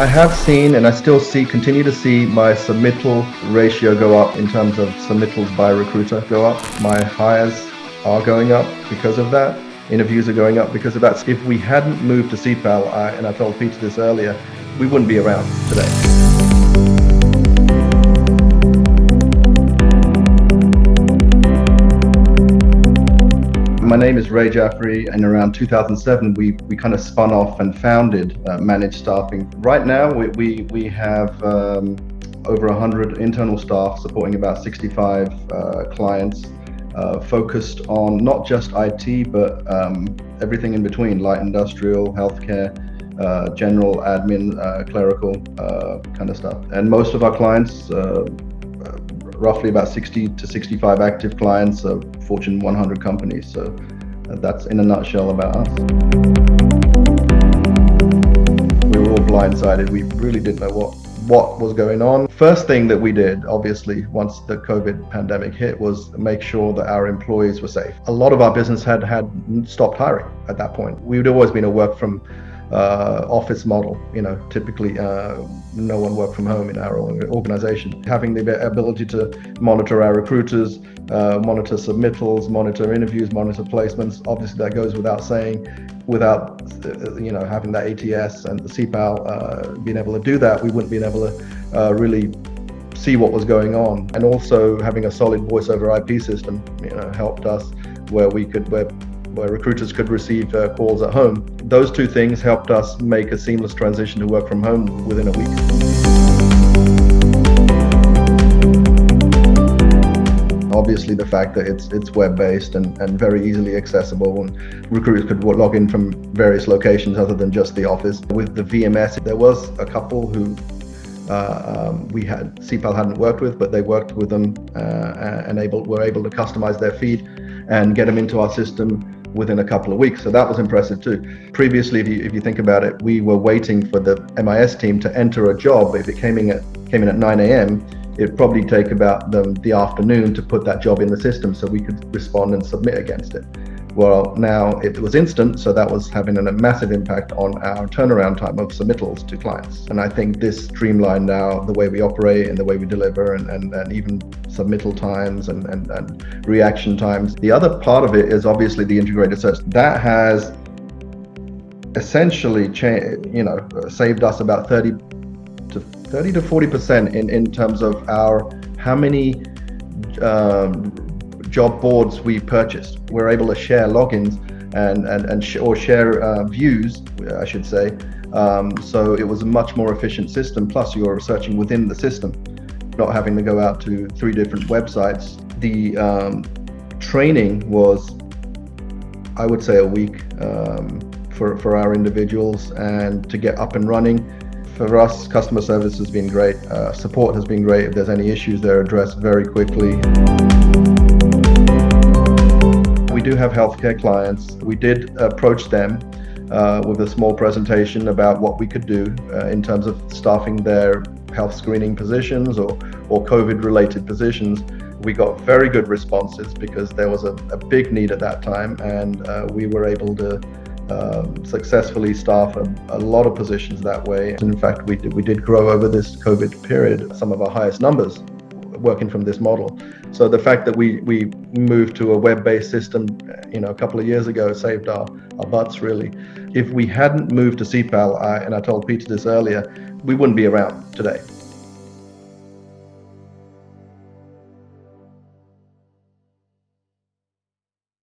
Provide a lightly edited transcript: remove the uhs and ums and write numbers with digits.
I have seen, and I still continue to see my submittal ratio go up in terms of submittals by recruiter go up. My hires are going up because of that. Interviews are going up because of that. If we hadn't moved to Ceipal, and I told Peter this earlier, we wouldn't be around today. My name is Ray Jaffrey, and around 2007 we kind of spun off and founded Managed Staffing. Right now we have over 100 internal staff supporting about 65 clients, focused on not just IT but everything in between: light industrial, healthcare, general admin, clerical kind of stuff. And most of our clients, roughly about 60 to 65 active clients of Fortune 100 companies. So that's in a nutshell about us. We were all blindsided. We really didn't know what was going on. First thing that we did, obviously, once the COVID pandemic hit, was make sure that our employees were safe. A lot of our business had stopped hiring at that point. We'd always been a work from office model, typically no one worked from home in our organization. Having the ability to monitor our recruiters, monitor submittals, monitor interviews, monitor placements, obviously that goes without saying. Without having that ATS and the Ceipal being able to do that, we wouldn't be able to really see what was going on. And also having a solid voice over IP system helped us where recruiters could receive calls at home. Those two things helped us make a seamless transition to work from home within a week. Obviously, the fact that it's web-based and very easily accessible, and recruiters could log in from various locations other than just the office. With the VMS, there was a couple who Ceipal hadn't worked with, but they worked with them and were able to customize their feed and get them into our system within a couple of weeks. So that was impressive too. Previously, if you think about it, we were waiting for the MIS team to enter a job. If it came in at 9 a.m., it'd probably take about the afternoon to put that job in the system so we could respond and submit against it. Well, now it was instant, so that was having a massive impact on our turnaround time of submittals to clients. And I think this streamlined the way we operate and the way we deliver, and even submittal times and reaction times. The other part of it is obviously the integrated search. That has essentially saved us about 30 to 40% in terms of how many job boards we purchased. We're able to share logins or share views, I should say. So it was a much more efficient system. Plus, you're searching within the system, not having to go out to 3 different websites. The training was, I would say, a week for our individuals, and to get up and running. For us, customer service has been great. Support has been great. If there's any issues, they're addressed very quickly. We do have healthcare clients. We did approach them with a small presentation about what we could do in terms of staffing their health screening positions or COVID-related positions. We got very good responses because there was a big need at that time, and we were able to successfully staff a lot of positions that way. In fact, we did grow over this COVID period some of our highest numbers working from this model. So the fact that we moved to a web-based system a couple of years ago saved our butts, really. If we hadn't moved to Ceipal, and I told Peter this earlier, we wouldn't be around today.